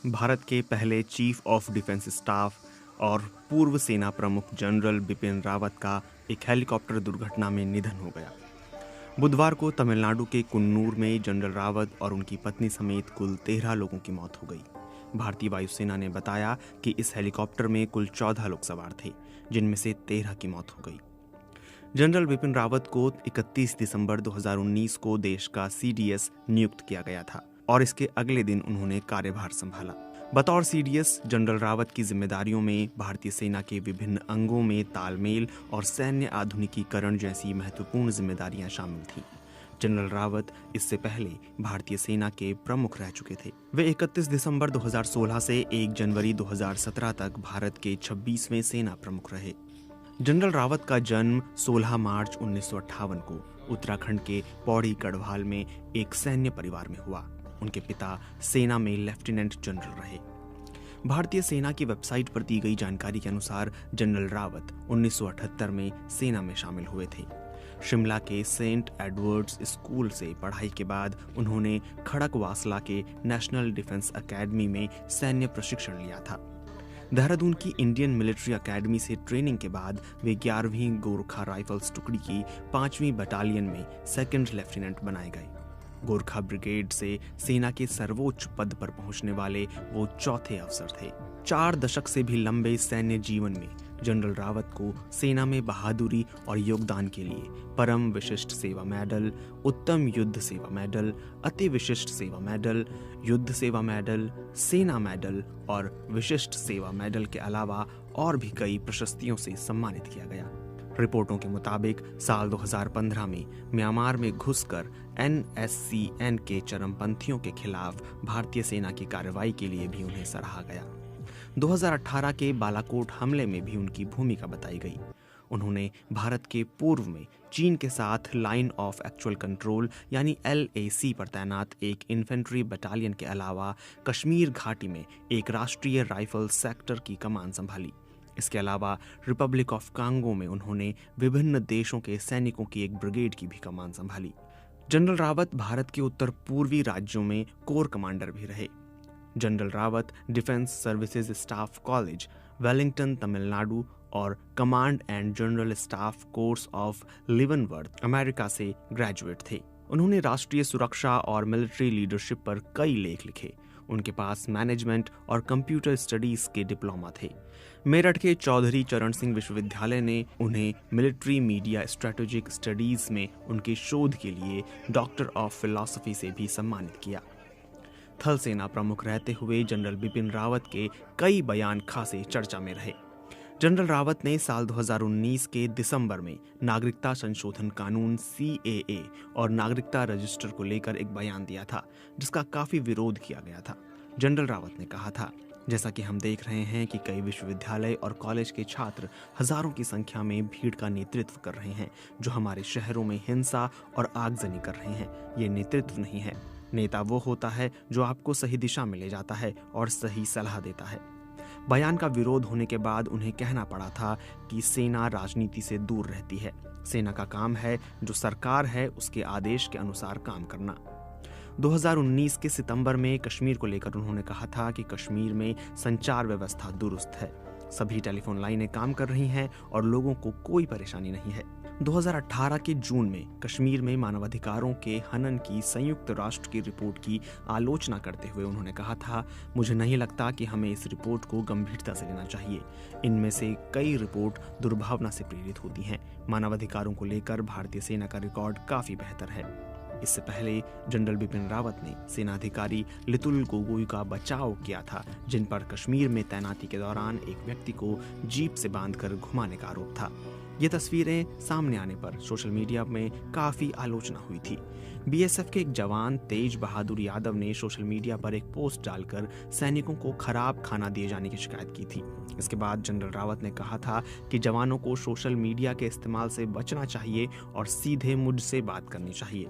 भारत के पहले chief of defence staff और पूर्व सेना प्रमुख जनरल बिपिन रावत का एक हेलीकॉप्टर दुर्घटना में निधन हो गया। बुधवार को तमिलनाडु के कुन्नूर में जनरल रावत और उनकी पत्नी समेत कुल 13 लोगों की मौत हो गई। भारतीय वायुसेना ने बताया कि इस हेलीकॉप्टर में कुल 14 लोग सवार थे, जिनमें से 13 की मौत हो गई। जनरल बिपिन रावत को 31 दिसंबर 2019 को देश का CDS नियुक्त किया गया था और इसके अगले दिन उन्होंने कार्यभार संभाला। बतौर CDS जनरल रावत की जिम्मेदारियों में भारतीय सेना के विभिन्न अंगों में तालमेल और सैन्य आधुनिकीकरण जैसी महत्वपूर्ण जिम्मेदारियां शामिल थीं। जनरल रावत इससे पहले भारतीय सेना के प्रमुख रह चुके थे। वे 31 दिसंबर 2016 से 1 जनवरी 2017 तक भारत के 26वें सेना प्रमुख रहे। जनरल रावत का जन्म 16 मार्च 1958 को उत्तराखंड के पौड़ी गढ़वाल में एक सैन्य परिवार में हुआ। उनके पिता सेना में लेफ्टिनेंट जनरल रहे। भारतीय सेना की वेबसाइट पर दी गई जानकारी के अनुसार जनरल रावत 1978 में सेना में शामिल हुए थे। शिमला के सेंट एडवर्ड्स स्कूल से पढ़ाई के बाद उन्होंने खड़कवासला के नेशनल डिफेंस एकेडमी में सैन्य प्रशिक्षण लिया था। देहरादून की इंडियन मिलिट्री एकेडमी से ट्रेनिंग के बाद वे 11वीं गोरखा राइफल्स टुकड़ी की 5वीं बटालियन में सेकंड लेफ्टिनेंट बनाए गए। गोरखा ब्रिगेड से सेना के सर्वोच्च पद पर पहुंचने वाले वो चौथे अफसर थे। 4 दशक से भी लंबे सैन्य जीवन में जनरल रावत को सेना में बहादुरी और योगदान के लिए परम विशिष्ट सेवा मेडल, उत्तम युद्ध सेवा मेडल, अति विशिष्ट सेवा मेडल, युद्ध सेवा मेडल, सेना मेडल और विशिष्ट सेवा मेडल के अलावा और भी कई प्रशस्तियों से सम्मानित किया गया। रिपोर्टों के मुताबिक साल 2015 में म्यांमार में घुसकर NSCN के चरमपंथियों के खिलाफ भारतीय सेना की कार्रवाई के लिए भी उन्हें सराहा गया। 2018 के बालाकोट हमले में भी उनकी भूमिका बताई गई। उन्होंने भारत के पूर्व में चीन के साथ लाइन ऑफ एक्चुअल कंट्रोल यानी LAC पर तैनात एक इन्फेंट्री बटालियन के अलावा कश्मीर घाटी में एक राष्ट्रीय राइफल सेक्टर की कमान संभाली। इसके अलावा रिपब्लिक ऑफ कांगो में उन्होंने विभिन्न देशों के सैनिकों की एक ब्रिगेड की भी कमान संभाली। जनरल रावत भारत के उत्तर पूर्वी राज्यों में कोर कमांडर भी रहे। General Rawat defence services staff college, Wellington, Tamil Nadu और command and general staff course of Leavenworth, America से ग्रेजुएट थे। उन्होंने राष्ट्रीय सुरक्षा और मिलिट्री लीडरशिप पर कई लेख लिखे। उनके पास मैनेजमेंट और कंप्यूटर स्टडीज के डिप्लोमा थे। मेरठ के चौधरी चरण सिंह विश्वविद्यालय ने उन्हें मिलिट्री मीडिया स्ट्रेटेजिक स्टडीज में उनके शोध के लिए डॉक्टर ऑफ फिलॉसफी से भी सम्मानित किया। थल सेना प्रमुख रहते हुए जनरल बिपिन रावत के कई बयान खासे चर्चा में रहे। जनरल रावत ने साल 2019 के दिसंबर में नागरिकता संशोधन कानून CAA और नागरिकता रजिस्टर को लेकर एक बयान दिया था, जिसका काफी विरोध किया गया था। जनरल रावत ने कहा था, जैसा कि हम देख रहे हैं कि कई विश्वविद्यालय और कॉलेज के छात्र हजारों की संख्या में भीड़ का नेतृत्व कर रहे हैं, जो हमारे शहरों में हिंसा और आगजनी कर रहे हैं। ये नेतृत्व नहीं है। नेता वो होता है जो आपको सही दिशा में ले जाता है और सही सलाह देता है। बयान का विरोध होने के बाद उन्हें कहना पड़ा था कि सेना राजनीति से दूर रहती है। सेना का काम है जो सरकार है उसके आदेश के अनुसार काम करना। 2019 के सितंबर में कश्मीर को लेकर उन्होंने कहा था कि कश्मीर में संचार व्यवस्था दुरुस्त है, सभी टेलीफोन लाइनें काम कर रही हैं और लोगों को कोई परेशानी नहीं है। 2018 के जून में कश्मीर में मानवाधिकारों के हनन की संयुक्त राष्ट्र की रिपोर्ट की आलोचना करते हुए उन्होंने कहा था, मुझे नहीं लगता कि हमें इस रिपोर्ट को गंभीरता से लेना चाहिए। इनमें से कई रिपोर्ट दुर्भावना से प्रेरित होती हैं। मानवाधिकारों को लेकर भारतीय सेना का रिकॉर्ड काफी बेहतर है। इससे पहले जनरल बिपिन रावत ने सेनाधिकारी लितुल गोगोई का बचाव किया था, जिन पर कश्मीर में तैनाती के दौरान एक व्यक्ति को जीप से बांधकर घुमाने का आरोप था। ये तस्वीरें सामने आने पर सोशल मीडिया में काफी आलोचना हुई थी। BSF के एक जवान तेज बहादुर यादव ने सोशल मीडिया पर एक पोस्ट डालकर सैनिकों को खराब खाना दिए जाने की शिकायत की थी। इसके बाद जनरल रावत ने कहा था कि जवानों को सोशल मीडिया के इस्तेमाल से बचना चाहिए और सीधे मुझसे बात करनी चाहिए।